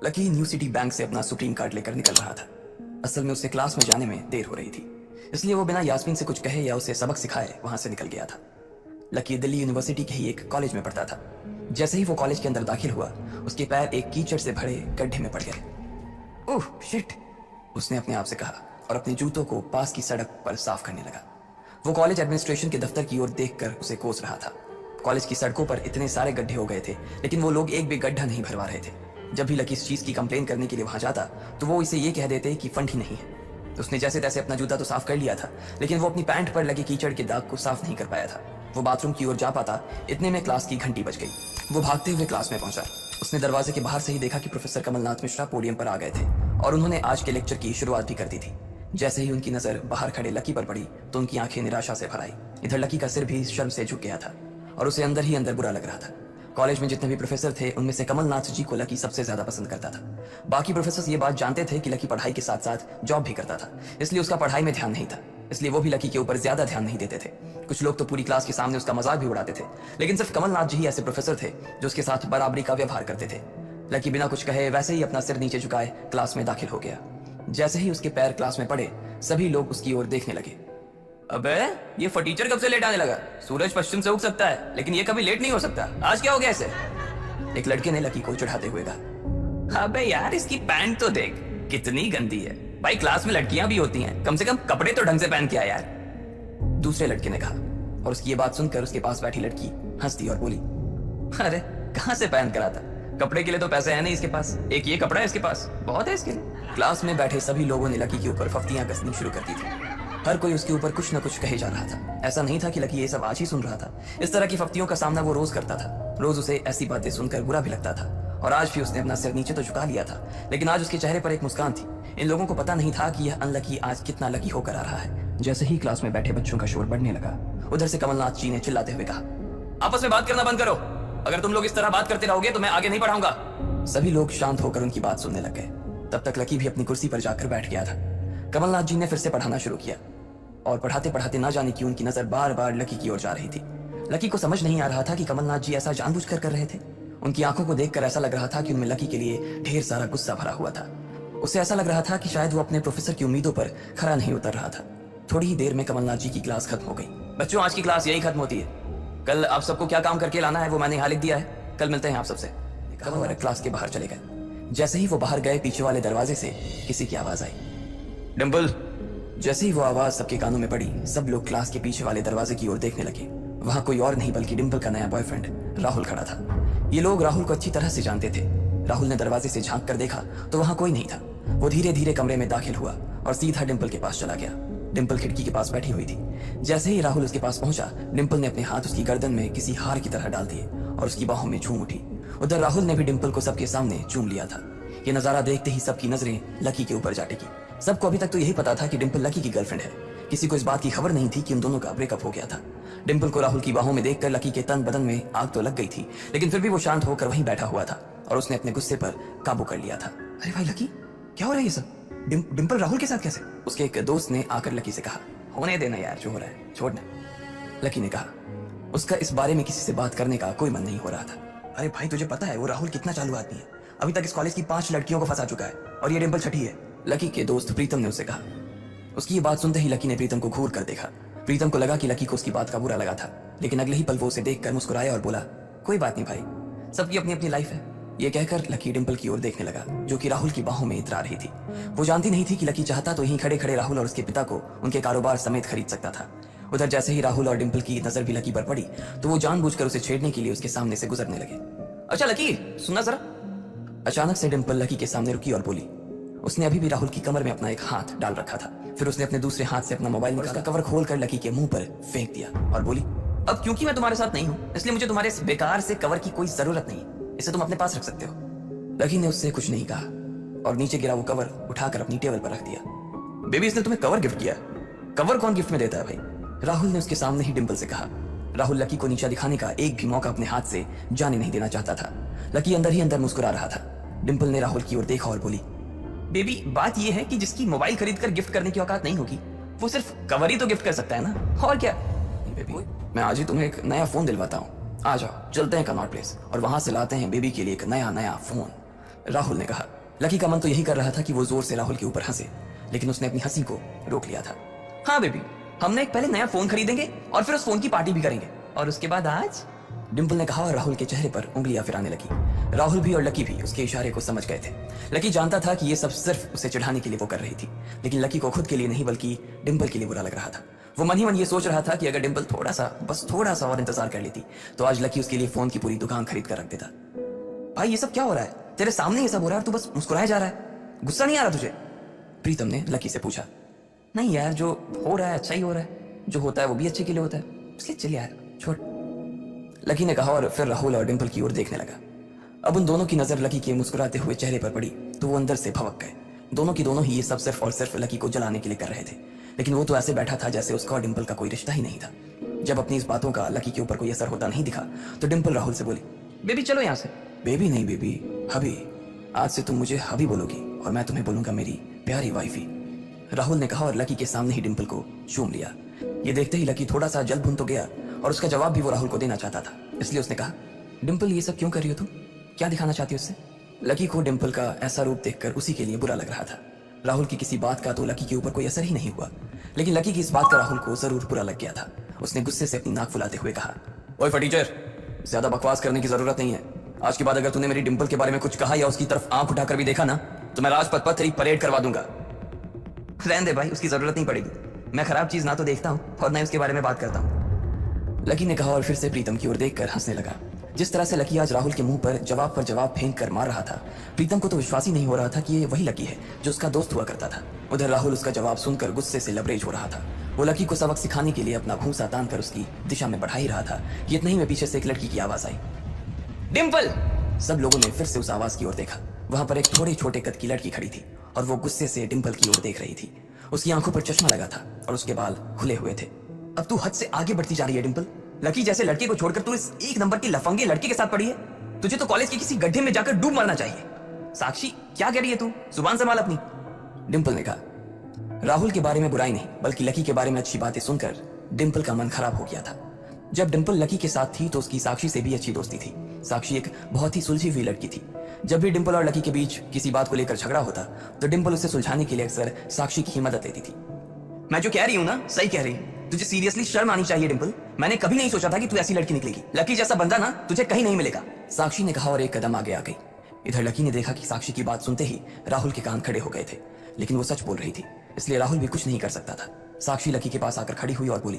Lucky new city bank से अपना supreme card लेकर निकल रहा था। असल में उसे क्लास में जाने में देर हो रही थी, इसलिए वो बिना यास्मीन से कुछ कहे या उसे सबक सिखाए वहां से निकल गया था। लकी दिल्ली यूनिवर्सिटी के ही एक कॉलेज में पढ़ता था। जैसे ही वो कॉलेज के अंदर दाखिल हुआ, उसके पैर एक कीचड़ से भरे गड्ढे में पड़ गए। ओह शिट, उसने अपने आप से कहा और अपने जूतों को पास की सड़क पर साफ करने लगा। वो कॉलेज एडमिनिस्ट्रेशन के दफ्तर की ओर देखकर उसे कोस रहा था। कॉलेज की सड़कों पर इतने सारे गड्ढे हो गए थे, लेकिन वो लोग एक भी गड्ढा नहीं भरवा रहे थे। जब भी लकी इस चीज की कंप्लेन करने के लिए वहां जाता, तो वो इसे ये कह देते कि फंड ही नहीं है। उसने जैसे तैसे अपना जूता तो साफ कर लिया था, लेकिन वो अपनी पैंट पर लगे कीचड़ के दाग को साफ नहीं कर पाया था। वो बाथरूम की ओर जा पाता, इतने में क्लास की घंटी बज गई। वो भागते हुए क्लास में पहुंचा। उसने दरवाजे के बाहर से ही देखा कि प्रोफेसर कमलनाथ मिश्रा पोडियम पर आ गए थे और उन्होंने आज के लेक्चर की शुरुआत भी कर दी थी। जैसे ही उनकी नजर बाहर खड़े लकी पर पड़ी, तो उनकी आंखें निराशा से भर आई। इधर लकी का सिर भी शर्म से झुक गया था और उसे अंदर ही अंदर बुरा लग रहा था। कॉलेज में जितने भी प्रोफेसर थे, उनमें से कमलनाथ जी को लकी सबसे ज्यादा पसंद करता था। बाकी प्रोफेसर ये बात जानते थे कि लकी पढ़ाई के साथ साथ जॉब भी करता था, इसलिए उसका पढ़ाई में ध्यान नहीं था। इसलिए वो भी लकी के ऊपर ज्यादा ध्यान नहीं देते थे। कुछ लोग तो पूरी क्लास के सामने उसका मजाक भी उड़ाते थे, लेकिन सिर्फ कमलनाथ जी ही ऐसे प्रोफेसर थे जो उसके साथ बराबरी का व्यवहार करते थे। लकी बिना कुछ कहे वैसे ही अपना सिर नीचे झुकाए क्लास में दाखिल हो गया। जैसे ही उसके पैर क्लास में पड़े, सभी लोग उसकी ओर देखने लगे। अबे ये फटीचर कब से लेट आने लगा? सूरज पश्चिम से उग सकता है, लेकिन ये कभी लेट नहीं हो सकता। आज क्या हो गया इसे? एक लड़के ने लकी को चढ़ाते हुए कहा। अबे यार, इसकी पैंट तो देख कितनी गंदी है। भाई क्लास में लड़कियां भी होती हैं, कम से कम कपड़े तो ढंग से पहन के आ यार। दूसरे लड़के ने कहा, और उसकी ये बात सुनकर उसके पास बैठी लड़की हंस दी और बोली, अरे कहां से पहन कर आता? कपड़े के लिए तो पैसे है नहीं इसके पास, एक ये कपड़ा है इसके पास, बहुत है इसके लिए। क्लास में बैठे सभी लोगों ने लकी के ऊपर फफ्तियां कसनी शुरू कर दी थी। हर कोई उसके ऊपर कुछ न कुछ कहे जा रहा था। ऐसा नहीं था कि लकी ये सब आज ही सुन रहा था। इस तरह की फफ्तियों का सामना वो रोज करता था। रोज उसे ऐसी बातें सुनकर बुरा भी लगता था, और आज भी उसने अपना सिर नीचे तो झुका लिया था, लेकिन आज उसके चेहरे पर एक मुस्कान थी। इन लोगों को पता नहीं था कि यह अनलकी आज कितना लकी होकर आ रहा है। जैसे ही क्लास में बैठे बच्चों का शोर बढ़ने लगा, उधर से कमलनाथ जी ने चिल्लाते हुए कहा, आपस में बात करना बंद करो। अगर तुम लोग इस तरह बात करते रहोगे तो मैं आगे नहीं पढ़ाऊंगा। सभी लोग शांत होकर उनकी बात सुनने लग गए। तब तक लकी भी अपनी कुर्सी पर जाकर बैठ गया था। कमलनाथ जी ने फिर से पढ़ाना शुरू किया, और पढ़ाते पढ़ाते ना जाने क्यों उनकी नजर बार बार लकी की ओर जा रही थी। लकी को समझ नहीं आ रहा था कि कमलनाथ जी ऐसा जानबूझकर कर रहे थे। उनकी आंखों को देखकर ऐसा लग रहा था कि उनमें लकी के लिए ढेर सारा गुस्सा भरा हुआ था। उसे ऐसा लग रहा था कि शायद वो अपने प्रोफेसर की उम्मीदों पर खरा नहीं उतर रहा था। थोड़ी ही देर में कमलनाथ जी की क्लास खत्म हो गई। बच्चों, आज की क्लास यही खत्म होती है। कल आप सबको क्या काम करके लाना है वो मैंने यहाँ लिख दिया है। कल मिलते हैं आप सबसे। कमलनाथ क्लास के बाहर चले गए। जैसे ही वो बाहर गए, पीछे वाले दरवाजे से किसी की आवाज आई, डिंपल। जैसे ही वो आवाज सबके कानों में पड़ी, सब लोग क्लास के पीछे वाले दरवाजे की ओर देखने लगे। वहां कोई और नहीं बल्कि डिंपल का नया बॉयफ्रेंड राहुल खड़ा था। ये लोग राहुल को अच्छी तरह से जानते थे। राहुल ने दरवाजे से झांक कर देखा तो वहां कोई नहीं था। वो धीरे धीरे कमरे में दाखिल हुआ और सीधा डिंपल के पास चला गया। डिंपल खिड़की के पास बैठी हुई थी। जैसे ही राहुल उसके पास पहुंचा, डिंपल ने अपने हाथ उसकी गर्दन में किसी हार की तरह डाल दिए और उसकी बाहों में झूम उठी। उधर राहुल ने भी डिंपल को सबके सामने चूम लिया था। ये नजारा देखते ही सबकी नजरें लकी के ऊपर जा टिकी। सबको अभी तक तो यही पता था कि डिंपल लकी की गर्लफ्रेंड है। किसी को इस बात की खबर नहीं थी कि उन दोनों का ब्रेकअप हो गया था। डिंपल को राहुल की बाहों में देखकर लकी के तन बदन में आग तो लग गई थी, लेकिन फिर भी वो शांत होकर वहीं बैठा हुआ था और उसने अपने गुस्से पर काबू कर लिया था। अरे भाई लकी, क्या हो रहा है ये सब? डिंपल राहुल के साथ कैसे? उसके एक दोस्त ने आकर लकी से कहा, होने देना यार, जो हो रहा है छोड़ना। लकी ने कहा, उसका इस बारे में किसी से बात करने का कोई मन नहीं हो रहा था। अरे भाई, तुझे पता है वो राहुल कितना चालू आदमी है? अभी तक इस कॉलेज की 5 लड़कियों को फंसा चुका है और ये डिंपल छठी है। लकी के दोस्त प्रीतम ने उसे कहा। उसकी ये बात सुनते ही लकी ने प्रीतम को घूर कर देखा। प्रीतम को लगा कि लकी को उसकी बात का बुरा लगा था, लेकिन अगले ही पल वो उसे देखकर मुस्कुराया और बोला, कोई बात नहीं भाई, सबकी अपनी अपनी लाइफ है। ये कहकर लकी डिंपल की ओर देखने लगा, जो कि राहुल की बाहों में इतरा रही थी। वो जानती नहीं थी कि लकी चाहता तो यहीं खड़े खड़े राहुल और उसके पिता को उनके कारोबार समेत खरीद सकता था। उधर जैसे ही राहुल और डिंपल की नजर भी लकी पर पड़ी, तो वो जानबूझकर उसे छेड़ने के लिए उसके सामने से गुजरने लगे। अच्छा लकी, सुनना जरा। अचानक से डिंपल लकी के सामने रुकी और बोली। उसने अभी भी राहुल की कमर में अपना एक हाथ डाल रखा था। फिर उसने अपने दूसरे हाथ से अपना मोबाइल निकाला, कवर खोलकर लकी के मुंह पर फेंक दिया और बोली, अब क्योंकि मैं तुम्हारे साथ नहीं हूं, इसलिए मुझे तुम्हारे इस बेकार से कवर की कोई जरूरत नहीं है। इसे तुम अपने पास रख सकते हो। लकी ने उससे कुछ नहीं कहा और नीचे गिरा वो कवर उठाकर अपनी टेबल पर रख दिया। बेबी, इसने तुम्हें कवर गिफ्ट किया? कवर कौन गिफ्ट में देता है भाई? राहुल ने उसके सामने ही डिंपल से कहा। राहुल लकी को नीचा दिखाने का एक भी मौका अपने हाथ से जाने नहीं देना चाहता था। लकी अंदर ही अंदर मुस्कुरा रहा था। डिंपल ने राहुल की ओर देखा और बोली, बेबी, बात यह है कि जिसकी मोबाइल खरीदकर गिफ्ट करने की औकात नहीं होगी, वो सिर्फ कवर ही तो गिफ्ट कर सकता है ना, और क्या? बेबी, मैं आज ही तुम्हें एक नया फोन दिलवाता हूँ। आ जाओ, चलते हैं कनॉट प्लेस और वहां से लाते हैं बेबी के लिए एक नया फोन। राहुल ने कहा। लकी का मन तो यही कर रहा था कि वो जोर से राहुल के ऊपर हंसे, लेकिन उसने अपनी हंसी को रोक लिया था। हाँ बेबी, हमने एक पहले नया फोन खरीदेंगे और फिर उस फोन की पार्टी भी करेंगे, और उसके बाद आज, डिम्पल ने कहा और राहुल के चेहरे पर उंगलियां फिराने लगी। राहुल भी और लकी भी उसके इशारे को समझ गए थे। लकी जानता था कि ये सब सिर्फ उसे चिढ़ाने के लिए वो कर रही थी, लेकिन लकी को खुद के लिए नहीं बल्कि डिम्पल के लिए बुरा लग रहा था। वो मन ही मन ये सोच रहा था कि अगर डिम्पल बस थोड़ा सा और इंतजार कर लेती तो आज लकी उसके लिए फोन की पूरी दुकान खरीद कर रख देता। भाई ये सब क्या हो रहा है? तेरे सामने ये सब हो रहा है, तू बस मुस्कुराया जा रहा है, गुस्सा नहीं आ रहा तुझे? प्रीतम ने लकी से पूछा। नहीं यार, जो हो रहा है अच्छा ही हो रहा है, जो होता है वो भी अच्छे के लिए होता है, इसलिए चल यार छोड़, लकी ने कहा और फिर राहुल और डिम्पल की ओर देखने लगा। अब उन दोनों की नजर लकी के मुस्कुराते हुए चेहरे पर पड़ी तो वो अंदर से भवक गए। दोनों की दोनों ही ये सब सिर्फ और सिर्फ लकी को जलाने के लिए कर रहे थे, लेकिन वो तो ऐसे बैठा था जैसे उसका और डिम्पल का कोई रिश्ता ही नहीं था। जब अपनी इस बातों का लकी के ऊपर कोई असर होता नहीं दिखा तो डिम्पल राहुल से बोली, बेबी चलो यहाँ से। बेबी नहीं बेबी, हबी। आज से तुम मुझे हबी बोलोगी और मैं तुम्हें बोलूंगा मेरी प्यारी वाइफी, राहुल ने कहा और लकी के सामने ही डिम्पल को चूम लिया। ये देखते ही लकी थोड़ा सा जल भुन तो गया और उसका जवाब भी वो राहुल को देना चाहता था, इसलिए उसने कहा, डिम्पल ये सब क्यों कर रही हो तुम? क्या दिखाना चाहती हो उससे? लकी को डिम्पल का ऐसा रूप देखकर उसी के लिए बुरा लग रहा था। राहुल की किसी बात का तो लकी के ऊपर कोई असर ही नहीं हुआ, लेकिन लकी की इस बात का राहुल को जरूर बुरा लग गया था। उसने गुस्से से अपनी नाक फुलाते हुए कहा, ओए फटीचर, ज्यादा बकवास करने की जरूरत नहीं है। आज के बाद अगर तूने मेरी डिम्पल के बारे में कुछ कहा या उसकी तरफ आंख उठाकर भी देखा ना तो मैं राजपथ पर तेरी परेड करवा दूंगा। रहने दे भाई, उसकी जरूरत नहीं पड़ेगी। मैं खराब चीज ना तो देखता हूँ और ना ही उसके बारे में बात करता हूँ, लकी ने कहा और फिर से प्रीतम की ओर देखकर हंसने लगा। जिस तरह से लकी आज राहुल के मुंह पर जवाब फेंक कर मार रहा था, प्रीतम को तो विश्वास ही नहीं हो रहा था कि ये वही लकी है जो उसका दोस्त हुआ करता था। उधर राहुल उसका जवाब सुनकर गुस्से से लबरेज हो रहा था। वो लकी को सबक सिखाने के लिए अपना घूंसा तान कर उसकी दिशा में बढ़ा ही रहा था कि इतना ही में पीछे से एक लड़की की आवाज आई, डिम्पल। सब लोगों ने फिर से उस आवाज की ओर देखा। वहां पर एक थोड़े छोटे कद की लड़की खड़ी थी और वो गुस्से से डिम्पल की ओर देख रही थी। उसकी आंखों पर चश्मा लगा था और उसके बाल खुले हुए थे। अब तू हद से आगे बढ़ती जा रही है डिम्पल। लकी जैसे लड़के को छोड़कर तू इस एक नंबर की लफंगे लड़के के साथ पड़ी है। तुझे तो कॉलेज के किसी गड्ढे में जाकर डूब मरना चाहिए। साक्षी, क्या कह रही है तू? जुबान संभाल अपनी, डिम्पल ने कहा। राहुल के बारे में बुराई नहीं बल्कि लकी के बारे में अच्छी बातें सुनकर डिम्पल का मन खराब हो गया था। जब डिम्पल लकी के साथ थी तो उसकी साक्षी से भी अच्छी दोस्ती थी। साक्षी एक बहुत ही सुलझी हुई लड़की थी। जब भी डिम्पल और लकी के बीच किसी बात को लेकर झगड़ा होता तो डिम्पल उसे सुलझाने के लिए अक्सर साक्षी की ही मदद लेती थी। मैं जो कह रही हूँ ना सही कह रही हूँ। तुझे सीरियसली शर्म आनी चाहिए डिम्पल। मैंने कभी नहीं सोचा था कि तू ऐसी लड़की निकलेगी। लकी जैसा बंदा ना तुझे कहीं नहीं मिलेगा, साक्षी ने कहा और एक कदम आगे आ गई। इधर लकी ने देखा कि साक्षी की बात सुनते ही राहुल के कान खड़े हो गए थे, लेकिन वो सच बोल रही थी इसलिए राहुल भी कुछ नहीं कर सकता था। साक्षी लकी के पास आकर खड़ी हुई और बोली,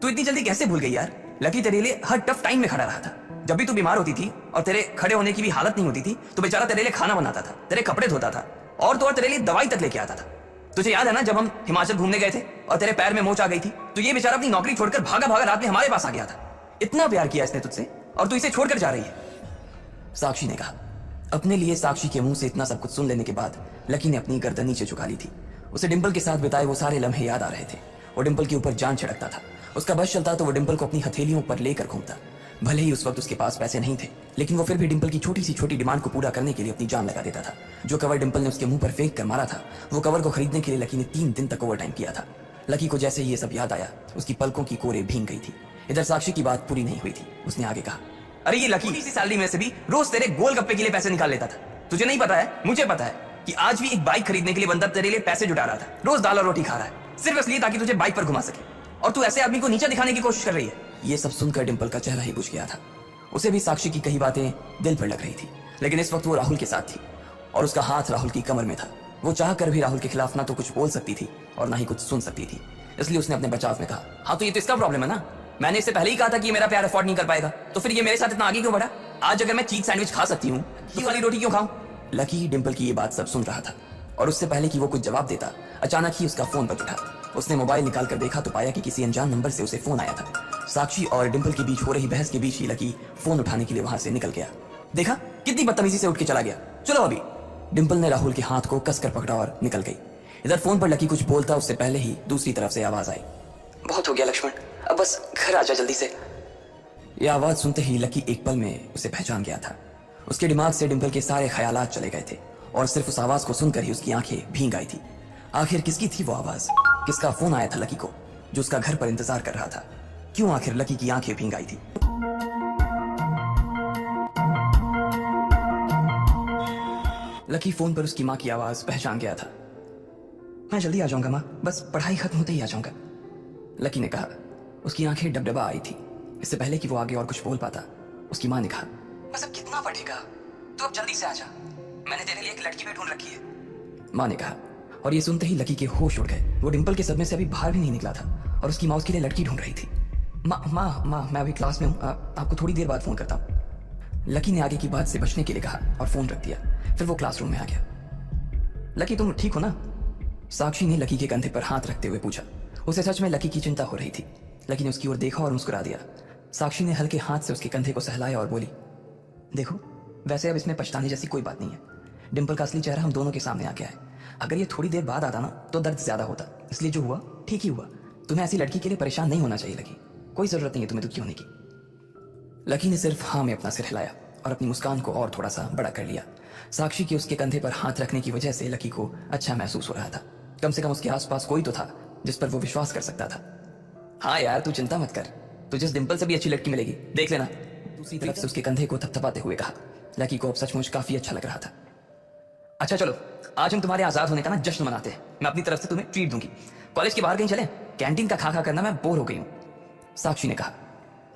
तू इतनी जल्दी कैसे भूल गई यार? लकी तेरे लिए हर टफ टाइम में खड़ा रहा था। जब भी तू बीमार होती थी और तेरे खड़े होने की भी हालत नहीं होती थी तो बेचारा तेरे लिए खाना बनाता था, तेरे कपड़े धोता था और तो और तेरे लिए दवाई तक लेके आता था। तुझे याद है ना जब हम हिमाचल घूमने गए थे और तेरे पैर में मोच आ गई थी तो ये बेचारा अपनी नौकरी छोड़कर भागा भागा रात में हमारे पास आ गया था। इतना प्यार किया इसने तुझसे और तू इसे छोड़कर जा रही है, साक्षी ने कहा। अपने लिए साक्षी के मुंह से इतना सब कुछ सुन लेने के बाद लकी ने अपनी गर्दन नीचे झुका ली थी। उसे डिम्पल के साथ बिताए वो सारे लम्हे याद आ रहे थे। वो डिम्पल के ऊपर जान छिड़कता था। उसका बस चलता तो वो डिम्पल को अपनी हथेलियों पर लेकर घूमता। भले ही उस वक्त उसके पास पैसे नहीं थे, लेकिन वो फिर भी डिम्पल की छोटी सी छोटी डिमांड को पूरा करने के लिए अपनी जान लगा देता था। जो कवर डिम्पल ने उसके मुंह पर फेंक कर मारा था, वो कवर को खरीदने के लिए लकी ने 3 दिन तक ओवर टाइम किया था। लकी को जैसे ये सब याद आया, उसकी पलकों की कोरें भीग गई थी। इधर साक्षी की बात पूरी नहीं हुई थी। उसने आगे कहा, अरे ये लकी इसी सैलरी में से भी रोज तेरे गोलगप्पे के लिए पैसे निकाल लेता था। तुझे नहीं पता है, मुझे पता है कि आज भी एक बाइक खरीदने के लिए बंदा तेरे लिए पैसे जुटा रहा था। रोज दाल और रोटी खा रहा है सिर्फ इसलिए ताकि तुझे बाइक पर घुमा सके, और तू ऐसे आदमी को नीचे दिखाने की कोशिश कर रही है। ये सब सुनकर डिम्पल का चेहरा ही बुझ गया था। उसे भी साक्षी की कही बातें दिल पर लग रही थी, लेकिन इस वक्त वो राहुल के साथ थी और उसका हाथ राहुल की कमर में था। वो चाह कर भी राहुल के खिलाफ ना तो कुछ बोल सकती थी और ना ही कुछ सुन सकती थी, इसलिए उसने अपने बचाव में कहा, हाँ तो ये तो इसका प्रॉब्लम है ना। मैंने इससे पहले ही कहा था कि ये मेरा प्यार अफोर्ड नहीं कर पाएगा, तो फिर ये मेरे साथ इतना आगे क्यों बढ़ा? आज अगर मैं चीज सैंडविच खा सकती हूँ तो वाली रोटी क्यों खाऊं? लकी डिम्पल की ये बात सब सुन रहा था और उससे पहले कि वो कुछ जवाब देता, अचानक ही उसका फोन बज उठा। उसने मोबाइल निकाल कर देखा तो पाया कि किसी अनजान नंबर से उसे फोन आया था। साक्षी और डिम्पल के बीच हो रही बहस के बीच ही लकी फोन उठाने के लिए वहां से निकल गया। देखा कितनी बदतमीजी से उठ के चला गया। चलो अभी, डिम्पल ने राहुल के हाथ को कसकर पकड़ा और निकल गई। इधर फोन पर लकी कुछ बोलता उससे पहले ही दूसरी तरफ से आवाज आई, बहुत हो गया लक्ष्मण, अब बस घर आ जा जल्दी से। यह आवाज सुनते ही लकी एक पल में उसे पहचान गया था। उसके दिमाग से डिम्पल के सारे ख्यालात चले गए थे और सिर्फ उस आवाज को सुनकर ही उसकी आंखें भीग आई थी। आखिर किसकी थी वो आवाज? किसका फोन आया था लकी को जो उसका घर पर इंतजार कर रहा था? क्यों आखिर लकी की आंखें भीग आई थी? लकी फोन पर उसकी माँ की आवाज पहचान गया था। मैं जल्दी आ जाऊंगा माँ, बस पढ़ाई खत्म होते ही आ जाऊंगा, लकी ने कहा। उसकी आंखें डबडबा आई थी। इससे पहले कि वो आगे और कुछ बोल पाता, उसकी माँ ने कहा, बस अब कितना पढ़ेगा, तो अब जल्दी से आ जा, मैंने तेरे लिए एक लड़की भी ढूंढ रखी है, माँ ने कहा। और ये सुनते ही लकी के होश उड़ गए। वो डिंपल के सदमे से अभी बाहर भी नहीं निकला था और उसकी माँ उसके लिए लड़की ढूंढ रही थी। माँ मैं अभी क्लास में हूँ, आपको थोड़ी देर बाद फोन करता हूँ, लकी ने आगे की बात से बचने के लिए कहा और फोन रख दिया। फिर वो क्लासरूम में आ गया। लकी तुम ठीक हो ना, साक्षी ने लकी के कंधे पर हाथ रखते हुए पूछा। उसे सच में लकी की चिंता हो रही थी। लकी ने उसकी ओर देखा और मुस्कुरा दिया। साक्षी ने हल्के हाथ से उसके कंधे को सहलाया और बोली, देखो वैसे अब इसमें पछताने जैसी कोई बात नहीं है, डिंपल का असली चेहरा हम दोनों के सामने आ गया है। अगर ये थोड़ी देर बाद आता ना तो दर्द ज्यादा होता, इसलिए जो हुआ ठीक ही हुआ। तुम्हें ऐसी लड़की के लिए परेशान नहीं होना चाहिए लकी, कोई जरूरत नहीं है तुम्हें दुखी होने की। लकी ने सिर्फ हाँ में अपना सिर हिलाया और अपनी मुस्कान को और थोड़ा सा बड़ा कर लिया। साक्षी के उसके कंधे पर हाथ रखने की वजह से लकी को अच्छा महसूस हो रहा था। कम से कम उसके आसपास कोई तो था जिस पर वो विश्वास कर सकता था। हाँ यार तू चिंता मत कर, तुझे इस डिंपल से भी अच्छी लड़की मिलेगी, देख लेना, दूसरी तरफ से उसके कंधे को थपथपाते हुए कहा। लकी को अब सचमुच काफी अच्छा लग रहा था। अच्छा चलो आज हम तुम्हारे आजाद होने का ना जश्न मनाते हैं, मैं अपनी तरफ से तुम्हें ट्रीट दूंगी। कॉलेज के बाहर कहीं चलें, कैंटीन का खा खा करना मैं बोर हो गई हूँ, साक्षी ने कहा।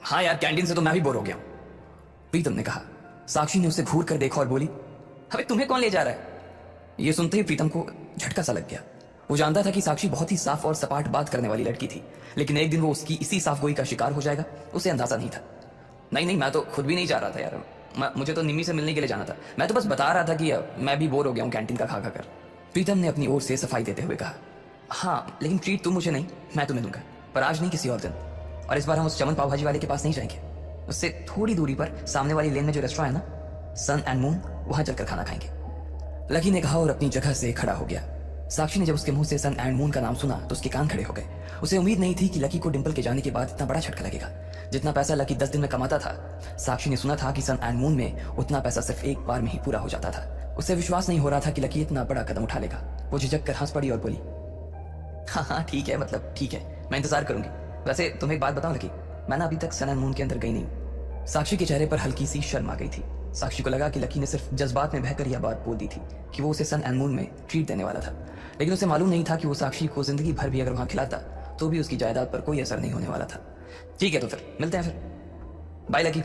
हाँ यार कैंटीन से तो मैं भी बोर हो गया हूँ, प्रीतम ने कहा। साक्षी ने उसे घूर कर देखा और बोली, अबे तुम्हें कौन ले जा रहा है? ये सुनते ही प्रीतम को झटका सा लग गया। वो जानता था कि साक्षी बहुत ही साफ और सपाट बात करने वाली लड़की थी, लेकिन एक दिन वो उसकी इसी साफ गोई का शिकार हो जाएगा, उसे अंदाजा नहीं था। नहीं मैं तो खुद भी नहीं जा रहा था यार, मुझे तो निम्मी से मिलने के लिए जाना था, मैं तो बस बता रहा था कि मैं भी बोर हो गया हूँ कैंटीन का खा खा कर, प्रीतम ने अपनी ओर से सफाई देते हुए कहा। हाँ लेकिन ट्रीट तुम मुझे नहीं, मैं तुम्हें दूंगा, पर आज नहीं किसी और दिन। और इस बार हम उस चमन पाव भाजी वाले के पास नहीं जाएंगे, उससे थोड़ी दूरी पर सामने वाली लेन में जो रेस्टोरेंट है ना, सन एंड मून, वहां चलकर खाना खाएंगे, लकी ने कहा और अपनी जगह से खड़ा हो गया। साक्षी ने जब उसके मुंह से सन एंड मून का नाम सुना तो उसके कान खड़े हो गए। उसे उम्मीद नहीं थी कि लकी को डिंपल के जाने के बाद इतना बड़ा झटका लगेगा। जितना पैसा लकी 10 दिन में कमाता था, साक्षी ने सुना था कि सन एंड मून में उतना पैसा सिर्फ एक बार में ही पूरा हो जाता था। उसे विश्वास नहीं हो रहा था कि लकी इतना बड़ा कदम उठा लेगा। वो झिझक कर हंस पड़ी और बोली, हाँ ठीक है, मतलब ठीक है, मैं इंतजार करूंगी। वैसे तुम्हें एक बात बताऊं लकी, मैं ना अभी तक सन एंड मून के अंदर गई नहीं। साक्षी के चेहरे पर हल्की सी शर्म आ गई थी। साक्षी को लगा कि लकी ने सिर्फ जज्बात में बहकर यह बात बोल दी थी कि वो उसे सन एंड मून में ट्रीट देने वाला था, लेकिन उसे मालूम नहीं था कि वो साक्षी को जिंदगी भर भी अगर वहां खिलाता तो भी उसकी जायदाद पर कोई असर नहीं होने वाला था। ठीक है तो फिर मिलते हैं, फिर बाय लकी,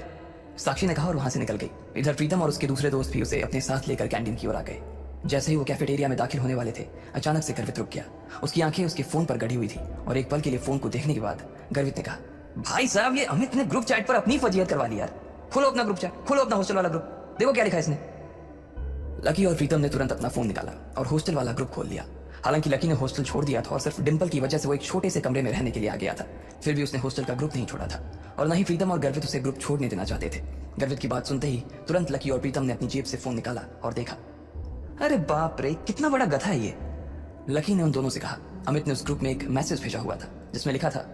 साक्षी ने कहा और वहां से निकल गई। इधर प्रीतम और उसके दूसरे दोस्त भी उसे अपने साथ लेकर कैंटीन की ओर आ गए। जैसे ही वो कैफेटेरिया में दाखिल होने वाले थे, अचानक से गर्वित रुक गया। उसकी आंखें उसके फोन पर गड़ी हुई थी और एक पल के लिए फोन को देखने के बाद गर्वित ने कहा, भाई साहब ये अमित ने ग्रुप चैट पर अपनी फजीयत करवा ली यार, खोलो अपना ग्रुप चैट, खोलो अपना हॉस्टल वाला ग्रुप, देखो क्या लिखा है इसने। लकी और प्रीतम ने तुरंत अपना फोन निकाला और हॉस्टल वाला ग्रुप खोल लिया। हालांकि लकी ने हॉस्टल छोड़ दिया था और सिर्फ डिंपल की वजह से वो एक छोटे से कमरे में रहने के लिए आ गया था, फिर भी उसने हॉस्टल का ग्रुप नहीं छोड़ा था और न ही प्रीतम और गर्वित उसे ग्रुप छोड़ने देना चाहते थे। गर्वित की बात सुनते ही तुरंत लकी और प्रीतम ने अपनी जेब से फोन निकाला और देखा, अरे बाप रे कितना बड़ा गधा है ये। लकी ने उन दोनों से कहा। अमित ने उस ग्रुप में एक मैसेज भेजा हुआ था जिसमें लिखा था,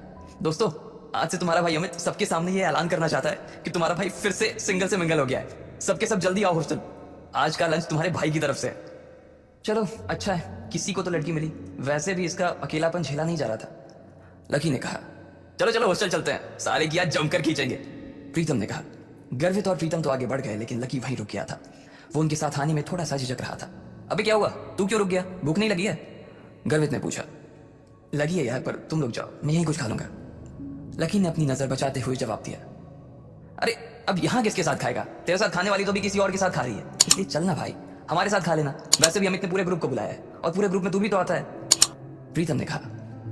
दोस्तों आज से तुम्हारा भाई अमित सबके सामने ये ऐलान करना चाहता है कि तुम्हारा भाई फिर से सिंगल से मिंगल हो गया है, सबके सब जल्दी आओ हॉस्टल, आज का लंच तुम्हारे भाई की तरफ से। चलो अच्छा है, किसी को तो लड़की मिली, वैसे भी इसका अकेलापन झेला नहीं जा रहा था, लकी ने कहा। चलो चलो हॉस्टल चलते हैं, सारे की आज जमकर खींचेंगे, प्रीतम ने कहा। गर्वित और प्रीतम तो आगे बढ़ गए लेकिन लकी वहीं रुक गया था। वो उनके साथ आने में थोड़ा सा झिझक रहा था। अबे क्या हुआ, तू क्यों रुक गया, भूख नहीं लगी है, गर्वित ने पूछा। लगी है यार, पर तुम लोग जाओ, मैं यहीं कुछ खा लूंगा, लकी ने अपनी नजर बचाते हुए जवाब दिया। अरे अब यहाँ किसके साथ खाएगा, तेरे साथ खाने वाली तो भी किसी और के साथ खा रही है, इसलिए चलना भाई, हमारे साथ खा लेना, वैसे भी अमित ने पूरे ग्रुप को बुलाया है और पूरे ग्रुप में तू भी तो आता है, प्रीतम ने कहा।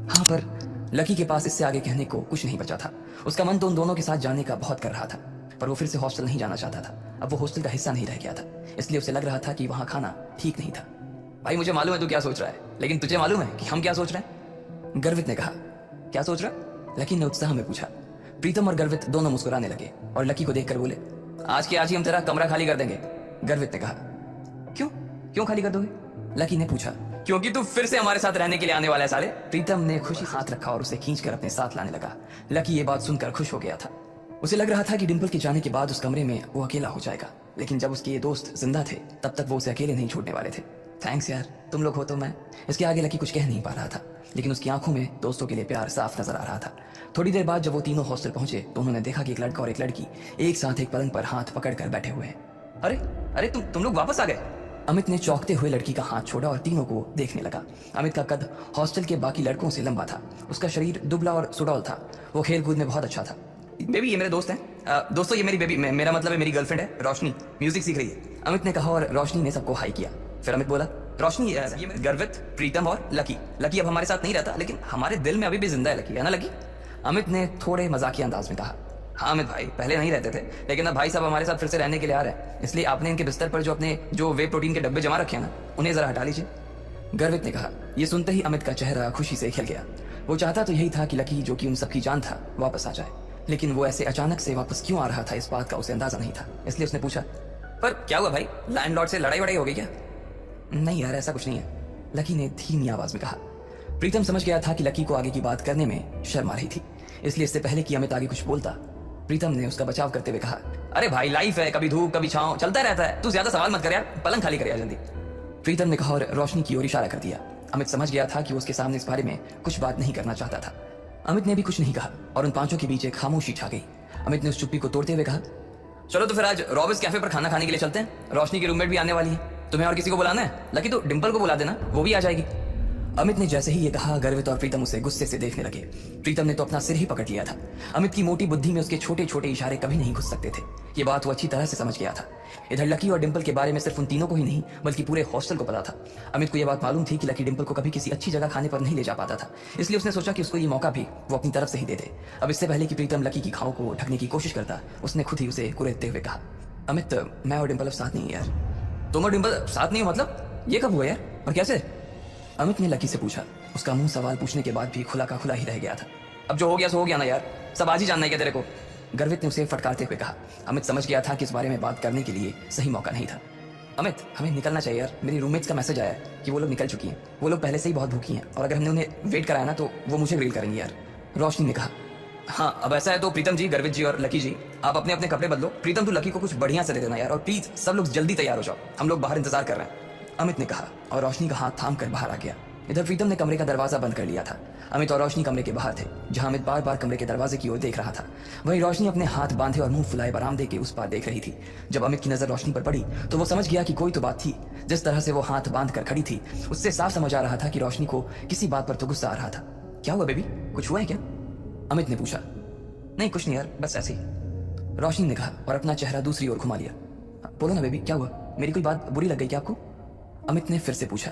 हाँ पर लकी के पास इससे आगे कहने को कुछ नहीं बचा था। उसका मन तो उन दोनों के साथ जाने का बहुत कर रहा था, पर वो फिर से हॉस्टल नहीं जाना चाहता था। अब वो हॉस्टल का हिस्सा नहीं रह गया था, इसलिए उसे लग रहा था कि वहां खाना ठीक नहीं था। भाई मुझे मालूम है तू क्या सोच रहा है, लेकिन तुझे मालूम है कि हम क्या सोच रहे हैं, गर्वित ने कहा। क्या सोच रहा है, लकी ने उत्साह में पूछा। प्रीतम और गर्वित दोनों मुस्कुराने लगे और लकी को देखकर बोले, आज के आज ही हम तेरा कमरा खाली कर देंगे, गर्वित ने कहा। क्यों क्यों खाली कर दोगे, लकी ने पूछा। क्योंकि तू फिर से हमारे साथ रहने के लिए आने वाला है साले, प्रीतम ने खुशी हाथ रखा और उसे खींचकर अपने साथ लाने लगा। लकी ये बात सुनकर खुश हो गया था। उसे लग रहा था कि डिंपल के जाने के बाद उस कमरे में वो अकेला हो जाएगा, लेकिन जब उसके ये दोस्त जिंदा थे तब तक वो उसे अकेले नहीं छोड़ने वाले थे। थैंक्स यार, तुम लोग हो तो मैं। इसके आगे लकी कुछ कह नहीं पा रहा था, लेकिन उसकी आंखों में दोस्तों के लिए प्यार साफ नजर आ रहा था। थोड़ी देर बाद जब वो तीनों हॉस्टल पहुंचे तो उन्होंने देखा कि एक लड़का और एक लड़की एक साथ एक पलंग पर हाथ पकड़कर बैठे हुए हैं। अरे अरे तुम लोग वापस आ गए, अमित ने चौंकते हुए लड़की का हाथ छोड़ा और तीनों को देखने लगा। अमित का कद हॉस्टल के बाकी लड़कों से लंबा था। उसका शरीर दुबला और सुडौल था। वो खेल कूद में बहुत अच्छा था। बेबी ये मेरे दोस्त हैं। दोस्तों ये मेरी बेबी, मेरा मतलब है मेरी गर्लफ्रेंड है रोशनी, म्यूजिक सीख रही है, अमित ने कहा और रोशनी ने सबको हाई किया। फिर अमित बोला, रोशनी, गर्वित, प्रीतम और लकी। लकी अब हमारे साथ नहीं रहता लेकिन हमारे दिल में अभी भी जिंदा है लकी, है ना लकी? अमित ने थोड़े मजाकिया अंदाज में कहा। हाँ अमित भाई, पहले नहीं रहते थे लेकिन अब भाई साहब हमारे साथ फिर से रहने के लिए आ रहे हैं, इसलिए आपने इनके बिस्तर पर जो वे प्रोटीन के डब्बे जमा रखे हैं ना, उन्हें जरा हटा लीजिए, गर्वित ने कहा। यह सुनते ही अमित का चेहरा खुशी से खिल गया। वो चाहता तो यही था कि लकी, जो कि उन सबकी जान था, वापस आ जाए, लेकिन वो ऐसे अचानक से वापस क्यों आ रहा था इस बात का उसे अंदाजा नहीं था। इसलिए उसने पूछा, पर क्या हुआ भाई, लैंडलॉर्ड से लड़ाई वड़ाई हो गई क्या? नहीं यार ऐसा कुछ नहीं है, लकी ने धीमी आवाज में कहा। प्रीतम समझ गया था कि लकी को आगे की बात करने में शर्म आ रही थी, इसलिए इससे पहले कि अमित आगे कुछ बोलता, प्रीतम ने उसका बचाव करते हुए कहा, अरे भाई लाइफ है, कभी धूप कभी छांव, चलता रहता है, तू ज्यादा सवाल मत कर यार, पलंग खाली कर यार जल्दी, प्रीतम ने कहा और रोशनी की ओर इशारा कर दिया। अमित समझ गया था कि वो उसके सामने इस बारे में कुछ बात नहीं करना चाहता था। अमित ने भी कुछ नहीं कहा और उन पांचों के बीच एक खामोशी छा गई। अमित ने उस चुप्पी को तोड़ते हुए कहा, चलो तो फिर आज रॉबिन्स कैफे पर खाना खाने के लिए चलते हैं, रोशनी की रूममेट भी आने वाली है, तुम्हें और किसी को बुलाना है? लकी तो डिंपल को बुला देना, वो भी आ जाएगी। अमित ने जैसे ही ये कहा, गर्वित और प्रीतम उसे गुस्से से देखने लगे। प्रीतम ने तो अपना सिर ही पकड़ लिया था। अमित की मोटी बुद्धि में उसके छोटे छोटे इशारे कभी नहीं घुस सकते थे। ये बात वो अच्छी तरह से समझ गया था। इधर लकी और डिंपल के बारे में सिर्फ उन तीनों को ही नहीं बल्कि पूरे हॉस्टल को पता था। अमित को यह बात मालूम थी कि लकी डिंपल को कभी किसी अच्छी जगह खाने पर नहीं ले जा पाता था, इसलिए उसने सोचा कि उसको ये मौका भी वो अपनी तरफ से ही दे दे। अब इससे पहले कि प्रीतम लकी की खाओ को ढकने की कोशिश करता, उसने खुद ही उसे कुरेदते हुए कहा, अमित मैं और डिंपल अब साथ नहीं है यार। तुम और डिंपल साथ नहीं हो मतलब? ये कब हुआ यार और कैसे? अमित ने लकी से पूछा। उसका मुंह सवाल पूछने के बाद भी खुला का खुला ही रह गया था। अब जो हो गया सो हो गया ना यार, सब आज ही जानना है क्या तेरे को? गर्वित ने उसे फटकारते हुए कहा। अमित समझ गया था कि इस बारे में बात करने के लिए सही मौका नहीं था। अमित हमें निकलना चाहिए यार, मेरी रूममेट्स का मैसेज आया है कि वो लोग निकल चुकी हैं। वो लोग पहले से ही बहुत भूखी हैं और अगर हमने उन्हें वेट कराया ना तो वो मुझे ग्रिल करेंगी यार, रोशनी ने कहा। हाँ अब ऐसा है तो प्रीतम जी, गर्वित जी और लकी जी, आप अपने अपने कपड़े बदलो। प्रीतम तू लकी को कुछ बढ़िया से दे देना यार, और प्लीज सब लोग जल्दी तैयार हो जाओ, हम लोग बाहर इंतजार कर रहे हैं, अमित ने कहा और रोशनी का हाथ थाम कर बाहर आ गया। इधर प्रीतम ने कमरे का दरवाजा बंद कर लिया था। अमित और रोशनी कमरे के बाहर थे, जहां अमित बार बार कमरे के दरवाजे की ओर देख रहा था। वहीं रोशनी अपने हाथ बांधे और मुंह फुलाए बरामदे के उस पार देख रही थी। जब अमित की नजर रोशनी पर पड़ी तो वो समझ गया कि कोई तो बात थी। जिस तरह से वो हाथ बांध कर खड़ी थी उससे साफ समझ आ रहा था कि रोशनी को किसी बात पर तो गुस्सा आ रहा था। क्या हुआ बेबी, कुछ हुआ है क्या? अमित ने पूछा। नहीं कुछ नहीं यार, बस ऐसे ही, रोशनी ने कहा और अपना चेहरा दूसरी ओर घुमा लिया। बोलो ना बेबी, क्या हुआ? मेरी कोई बात बुरी लग गई क्या आपको? अमित ने फिर से पूछा।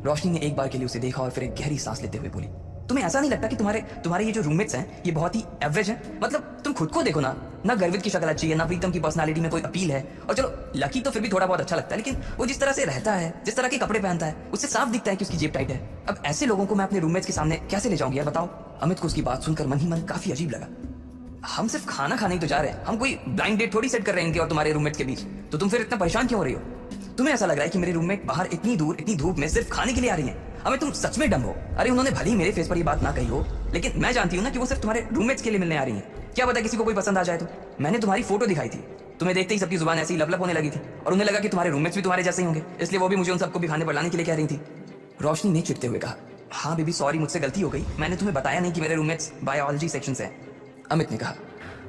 रोशनी ने एक बार के लिए उसे देखा और फिर एक गहरी सांस लेते हुए बोली, तुम्हें ऐसा नहीं लगता कि तुम्हारे ये जो रूममेट्स हैं ये बहुत ही एवरेज हैं? मतलब तुम खुद को देखो ना गर्वित की शक्ल अच्छी है, ना प्रीतम की पर्सनालिटी में कोई अपील है, और चलो लकी तो फिर भी थोड़ा बहुत अच्छा लगता है, लेकिन वो जिस तरह से रहता है, जिस तरह के कपड़े पहनता है, उससे साफ दिखता है कि उसकी जेब टाइट है। अब ऐसे लोगों को मैं अपने रूममेट्स के सामने कैसे ले जाऊंगी यार, बताओ? अमित को उसकी बात सुनकर मन ही मन काफी अजीब लगा। हम सिर्फ खाना खाने ही तो जा रहे हैं, हम कोई ब्लाइंड डेट थोड़ी सेट कर रहे हैं इनके और तुम्हारे रूममेट्स के बीच, तो तुम फिर इतना परेशान क्यों हो रही हो? तुम्हें ऐसा लग रहा है कि मेरे रूममेट बाहर इतनी दूर इतनी धूप में सिर्फ खाने के लिए आ रही हैं? अबे तुम सच में डम हो। अरे उन्होंने भली मेरे फेस पर ये बात ना कही हो, लेकिन मैं जानती हूँ ना कि वो सिर्फ तुम्हारे रूममेट्स के लिए मिलने आ रही हैं। क्या पता किसी को कोई पसंद आ जाए तो? मैंने तुम्हारी फोटो दिखाई थी, तुम्हें देखते ही सबकी जुबान ऐसी ही लपलप होने लगी थी और उन्हें लगा कि तुम्हारे रूममेट्स भी तुम्हारे जैसे ही होंगे, इसलिए वो भी मुझे उन सबको भी खाने पर लाने के लिए कह रही थी। रोशनी ने चिढ़ते हुए कहा। हाँ बेबी सॉरी, मुझसे गलती हो गई, मैंने तुम्हें बताया नहीं कि मेरे रूममेट्स बायोलॉजी सेक्शन से हैं, अमित ने कहा।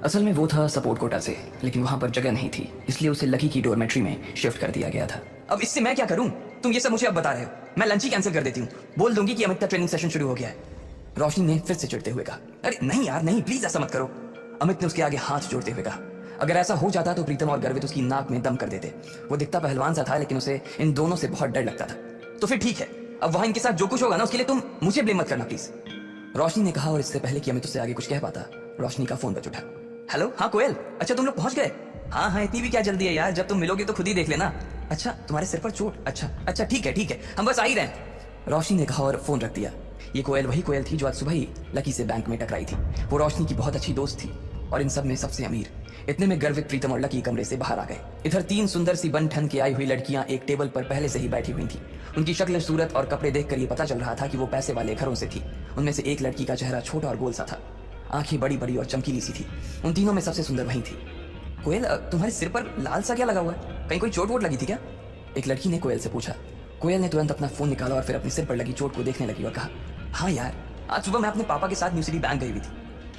असल में वो था सपोर्ट कोटा से, लेकिन वहां पर जगह नहीं थी, इसलिए उसे लकी की डोरमेट्री में शिफ्ट कर दिया गया था। अब इससे मैं क्या करूं? तुम ये सब मुझे अब बता रहे हो, मैं लंच ही कैंसिल कर देती हूँ, बोल दूंगी कि अमित का ट्रेनिंग सेशन शुरू हो गया है, रोशनी ने फिर से चिढ़ते हुए कहा। अरे नहीं यार नहीं, प्लीज ऐसा मत करो, अमित ने उसके आगे हाथ जोड़ते हुए कहा। अगर ऐसा हो जाता तो प्रीतम और गर्वित उसकी नाक में दम कर देते। वो दिखता पहलवान सा था, लेकिन उसे इन दोनों से बहुत डर लगता था। तो फिर ठीक है, अब वहां इनके साथ जो कुछ होगा ना उसके लिए तुम मुझे ब्लेम मत करना प्लीज, रोशनी ने कहा। और इससे पहले कि अमित उससे आगे कुछ कह पाता, रोशनी का फोन बज उठा। हेलो, हाँ कोयल, अच्छा तुम लोग पहुंच गए? हाँ हाँ, इतनी भी क्या जल्दी है यार, जब तुम मिलोगे तो खुद ही देख लेना। अच्छा तुम्हारे सिर पर चोट? अच्छा अच्छा ठीक है, हम बस आ ही रहे हैं, रोशनी ने कहा और फोन रख दिया। ये कोयल वही कोयल थी जो आज सुबह ही लकी से बैंक में टकराई थी। वो रोशनी की बहुत अच्छी दोस्त थी और इन सब में सबसे अमीर। इतने में गर्वित, प्रीतम और लकी कमरे से बाहर आ गए। इधर तीन सुंदर सी बन ठन के आई हुई लड़कियां एक टेबल पर पहले से ही बैठी हुई थी। उनकी शक्ल, सूरत और कपड़े देखकर ये पता चल रहा था कि वो पैसे वाले घरों से थी। उनमें से एक लड़की का चेहरा छोटा और गोल सा था, आंखें बड़ी बड़ी और चमकीली सी थी। उन तीनों में सबसे सुंदर वही थी। कोयल तुम्हारे सिर पर लाल सा क्या लगा हुआ है, कहीं कोई चोट वोट लगी थी क्या? एक लड़की ने कोयल से पूछा। कोयल ने तुरंत अपना फोन निकाला और फिर अपने सिर पर लगी चोट को देखने लगी और कहा, हाँ यार, आज सुबह मैं अपने पापा के साथ न्यू सिटी बैंक गई हुई थी,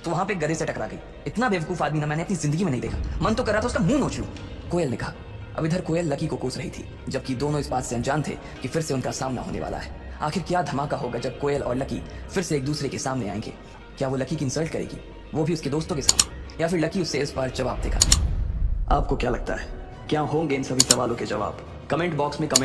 तो वहां पे गधे से टकरा गई। इतना बेवकूफ आदमी ना मैंने अपनी जिंदगी में नहीं देखा, मन तो कर रहा था उसका मुंह नोच लूं। कोयल ने कहा, अब इधर कोयल लकी को कोस रही थी, जबकि दोनों इस बात से अनजान थे कि फिर से उनका सामना होने वाला है। आखिर क्या धमाका होगा जब कोयल और लकी फिर से एक दूसरे के सामने आएंगे? क्या वो लकी की इंसल्ट करेगी, वो भी उसके दोस्तों के सामने, या फिर लकी उससे इस बार जवाब देगा? आपको क्या लगता है, क्या होंगे इन सभी सवालों के जवाब? कमेंट बॉक्स में कमेंट